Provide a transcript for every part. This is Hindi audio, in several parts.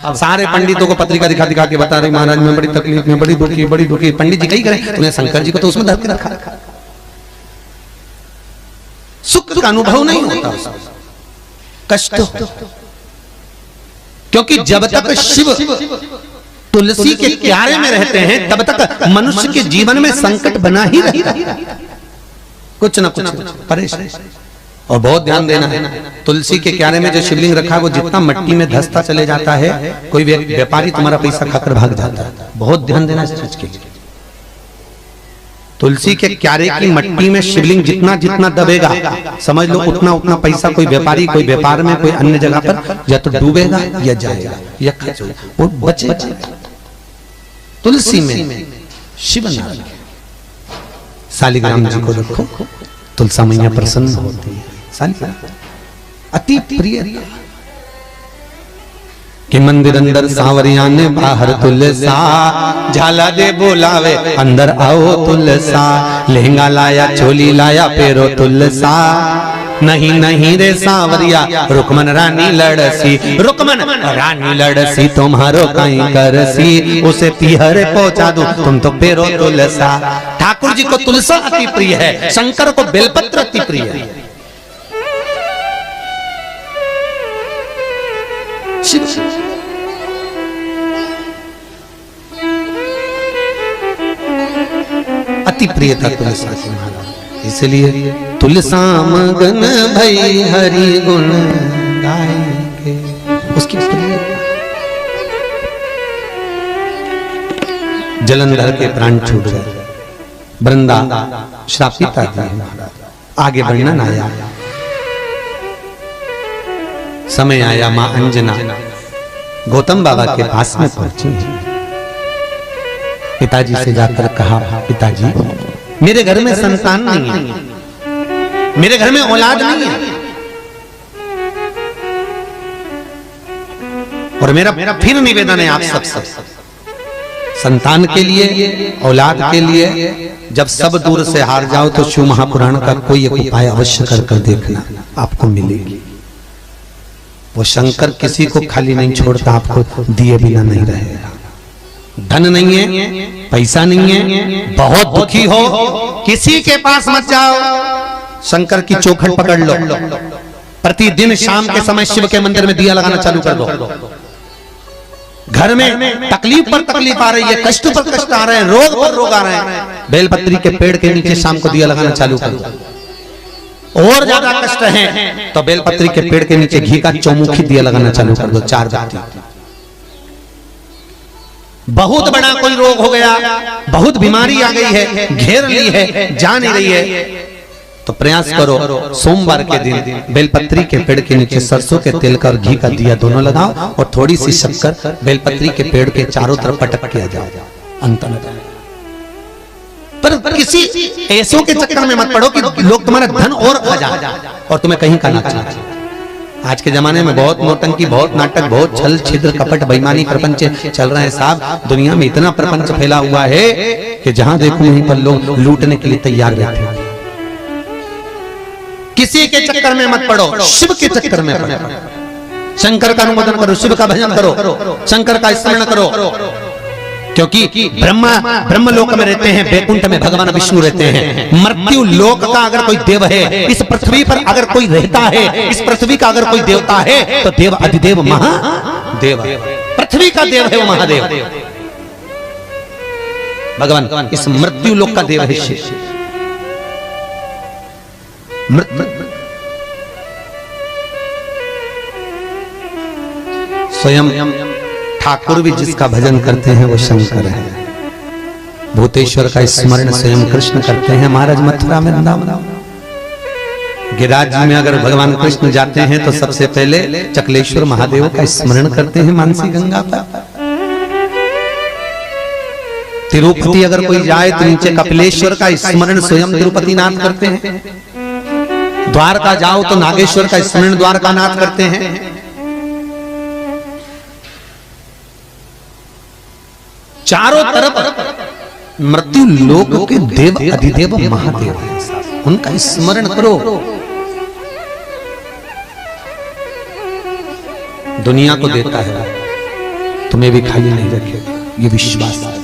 अब सारे पंडितों को पत्रिका दिखा दिखा के बता रहे महाराज मैं बड़ी तकलीफ में, बड़ी दुखी। पंडित जी कहीं करें, तुमने शंकर जी को तो उसमें धर के रखा। सुख का अनुभव नहीं होता, कष्ट, क्योंकि जब तक शिव तुलसी के क्यारे में रहते हैं तब तक मनुष्य के जीवन में संकट बना ही रहता है, कुछ ना कुछ परेशान। और बहुत ध्यान देना है, तुलसी के क्यारे में जो शिवलिंग रखा है वो जितना मिट्टी में धंसता चले जाता है, कोई व्यापारी तुम्हारा पैसा खाकर भाग जाता है। बहुत ध्यान देना इस चीज के लिए। तुलसी के क्यारे की मिट्टी में शिवलिंग जितना जितना दबेगा, समझ लो उतना उतना पैसा कोई व्यापारी, कोई व्यापार में, कोई अन्य जगह पर या तो डूबेगा या जाएगा या खर्च होगा, वो बचेगा। तुलसी में शिव नाम शालिग्राम जी को रखो, तुलसा मैया प्रसन्न होती है। अति प्रिय कि मंदिर अंदर सांवरिया ने बाहर तुलसा, झाला दे बोलावे अंदर आओ तुलसा, लहंगा लाया चोली लाया पेरो तुलसा, नहीं नहीं रे सांवरिया रुकमन रानी लड़सी, रुकमन रानी लड़सी तुम्हारो कहीं करसी, उसे पीहर पहुंचा दूं तुम तो पेरो तुलसा। ठाकुर जी को तुलसा अति प्रिय है, शंकर को बेलपत्र अति प्रिय है। शिव अति प्रिय था तुलसा की महाराज, इसलिए तुलसा मगन भई हरि गुण गाएंगे, उसकी प्रिय। जलंधर के प्राण छूट गए, वृंदा श्रापित था, आगे वर्णन आया। समय आया मां अंजना गौतम बाबा के पास में पहुंची, पिताजी से जाकर कहा पिताजी मेरे घर में संतान नहीं है, मेरे घर में औलाद नहीं है, और मेरा फिर निवेदन है आप सब संतान के लिए, औलाद के लिए, जब सब दूर से हार जाओ तो शिव महापुराण का कोई एक उपाय अवश्य कर देखना, आपको मिलेगी। वो शंकर किसी को खाली नहीं छोड़ता, आपको दिए बिना नहीं रहेगा। धन नहीं है, पैसा नहीं है, बहुत दुखी हो, किसी के पास मत जाओ, शंकर की चौखट पकड़ लो, प्रतिदिन शाम के समय शिव के मंदिर में दिया लगाना चालू कर दो। घर में तकलीफ पर तकलीफ आ रही है, कष्ट पर कष्ट आ रहे हैं, रोग पर रोग आ रहे हैं, बेलपत्री के पेड़ के नीचे शाम को दिया लगाना चालू कर दो। और ज्यादा कष्ट है तो बेलपत्री के पेड़ के नीचे घी का चौमुखी दिया लगाना चालू कर दो, 4 बाती। बहुत बड़ा कोई रोग हो गया, बहुत बीमारी आ गई है, घेर ली है, जा नहीं रही है, तो प्रयास करो सोमवार के दिन बेलपत्री के पेड़ के नीचे सरसों के तेल का और घी का दिया दोनों लगाओ, और थोड़ी सी शक्कर बेलपत्री के पेड़ के चारों तरफ पटक किया जाओ, अंत में। पर किसी ऐसों के चक्कर में मत पड़ो कि लोग तुम्हारा धन और खा जाए और तुम्हें कहीं का ना चाहिए। आज के जमाने में बहुत नौटंकी, बहुत नाटक, बहुत छल छिद्र कपट बेईमानी प्रपंच चल रहे हैं साहब। दुनिया में इतना प्रपंच फैला हुआ है कि जहां देखो वहीं पर लोग लूटने के लिए तैयार रहते हैं। किसी के चक्कर में मत पड़ो, शिव के चक्कर में पड़ो। शंकर का अनुमोदन करो, शिव का भजन करो, शंकर का स्मरण करो, क्योंकि ब्रह्म लोक में रहते हैं, बैकुंठ में भगवान विष्णु रहते हैं। मृत्यु लोक का अगर कोई देव है, इस पृथ्वी पर अगर कोई रहता है, इस पृथ्वी का अगर कोई देवता है तो देव अधिदेव महादेव, पृथ्वी का देव है वो महादेव भगवान। इस मृत्यु लोक का देव है शिव। स्वयं ठाकुर भी जिसका भजन करते हैं वो शंकर है। भूतेश्वर का स्मरण स्वयं कृष्ण करते हैं। महाराज मथुरा में वृंदावन गिरिराज में अगर भगवान कृष्ण जाते हैं तो सबसे पहले चकलेश्वर महादेव का स्मरण करते हैं मानसी गंगा पर। तिरुपति अगर कोई जाए तो नीचे कपिलेश्वर का स्मरण स्वयं तिरुपति नाथ करते हैं। द्वारका जाओ तो नागेश्वर का स्मरण द्वारका नाथ करते हैं। चारों तरफ मृत्यु लोक के देव अधिदेव महादेव हैं, उनका स्मरण करो। दुनिया को देता है तुम्हें भी खाली नहीं रखेगा, ये विश्वास है।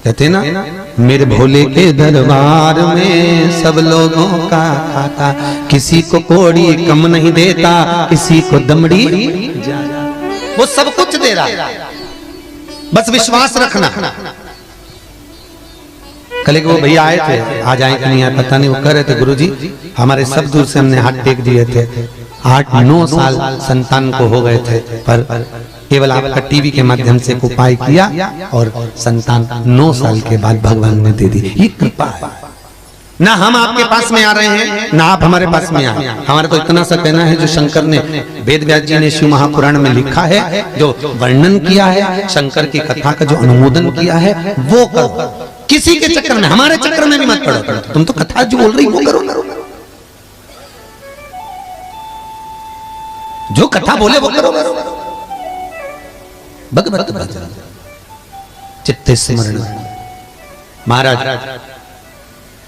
कहते ना, मेरे भोले के दरबार में सब लोगों का खाता, किसी को कोड़ी कम नहीं देता, किसी को दमड़ी, वो सब कुछ दे रहा, बस विश्वास रखना। कल एक वो भैया आए थे, आज आए कि नहीं आए पता नहीं, वो कह रहे थे गुरुजी हमारे सब दूर से हमने हाथ टेक दिए थे, 8-9 साल संतान को हो गए थे, पर केवल आपका टीवी के माध्यम से उपाय किया और संतान 9 साल के बाद भगवान ने दे दी। ये कृपा है ना, हम आपके पास में आ रहे हैं ना आप हमारे पास में आए। हमारा तो इतना सा कहना है, जो शंकर ने, वेद व्यास जी ने शिव महापुराण में लिखा है, जो वर्णन किया है, शंकर की कथा का जो अनुमोदन किया है, वो करो। किसी के चक्कर में, हमारे चक्कर में भी मत पड़ो। तुम तो कथा जो बोल रही वो करो ना, जो कथा बोले वो करो। भगवत भजन चित्ते स्मरण। महाराज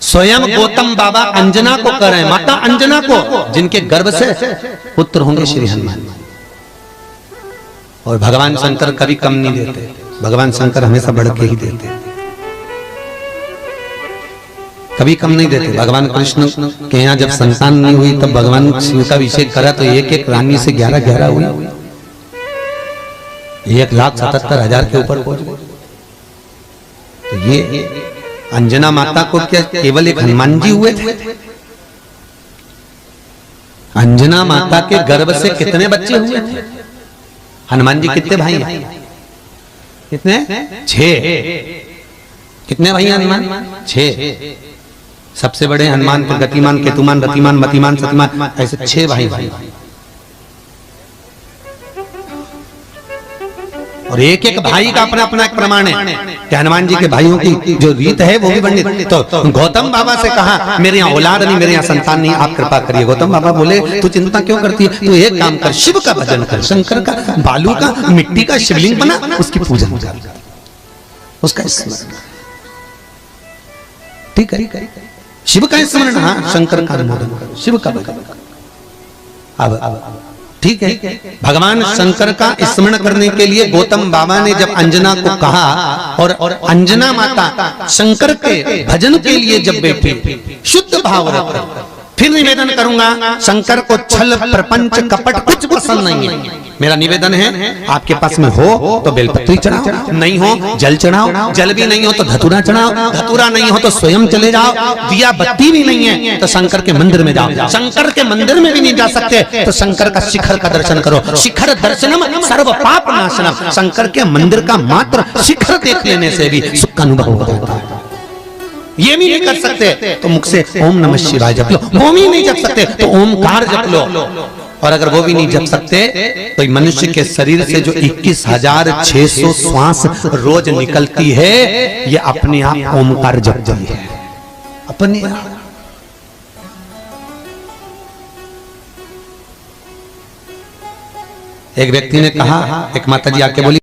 स्वयं गौतम बाबा अंजना को कर रहे हैं, माता अंजना को, जिनके गर्भ से पुत्र होंगे श्री हनुमान। और भगवान शंकर कभी कम नहीं देते, भगवान शंकर हमेशा बढ़ के ही देते, कभी कम नहीं देते। भगवान कृष्ण के यहाँ जब संतान नहीं हुई तब भगवान शिव का अभिषेक करा तो एक रानी से 11 हुई, 1,77,000 के ऊपर पहुंच गए। तो ये अंजना माता को क्या केवल एक हनुमान जी हुए थे? अंजना माता के गर्भ से कितने बच्चे हुए थे? हनुमान जी कितने भाई हैं? कितने? 6। कितने भाई हनुमान? 6। सबसे बड़े हनुमान, फिर गतिमान, केतुमान, रतिमान, मतिमान, सतिमान, ऐसे 6 भाई। और एक एक भाई का अपना अपना एक प्रमाण है कि हनुमान जी के भाइयों की जो रीत है वो भी वर्णित। तो गौतम बाबा से कहा मेरे यहाँ औलाद नहीं, मेरे यहाँ संतान नहीं, आप कृपा करिए। गौतम बाबा बोले तू चिंता क्यों करती है, तू एक काम कर, शिव का भजन कर, शंकर का बालू का मिट्टी का शिवलिंग बना, उसकी पूजा कर, उसका स्मरण। ठीक है, शिव का स्मरण, हाँ, शंकर का अनुमोदन करो, शिव का भजन करो। अब ठीक है, भगवान शंकर का स्मरण करने के लिए गौतम बाबा ने जब अंजना को कहा, और अंजना माता शंकर के भजन के लिए जब बैठी, शुद्ध भाव रख, फिर निवेदन करूंगा, शंकर को छल प्रपंच कपट कुछ पसंद नहीं है। मेरा निवेदन है आपके पास में हो तो बेलपत्री चढ़ाओ, नहीं हो जल चढ़ाओ, जल भी नहीं हो तो धतूरा चढ़ाओ, धतूरा नहीं हो तो स्वयं चले जाओ, दिया बत्ती भी नहीं है तो शंकर के मंदिर में जाओ, शंकर के मंदिर में भी नहीं जा सकते तो शंकर का शिखर का दर्शन करो। शिखर दर्शनम सर्व पाप नाशनम। शंकर के मंदिर का मात्र शिखर देख लेने से भी सुख का अनुभव हो जाता है। ये भी नहीं कर सकते तो मुख से ओम नमः शिवाय जप लो, वो भी नहीं जप सकते तो ओमकार जप लो, और अगर वो भी नहीं जप सकते तो मनुष्य के शरीर से जो 21,600 श्वास रोज निकलती है, ये अपने आप ओमकार जपती है, अपने आप। एक व्यक्ति ने कहा, एक माता जी आके बोली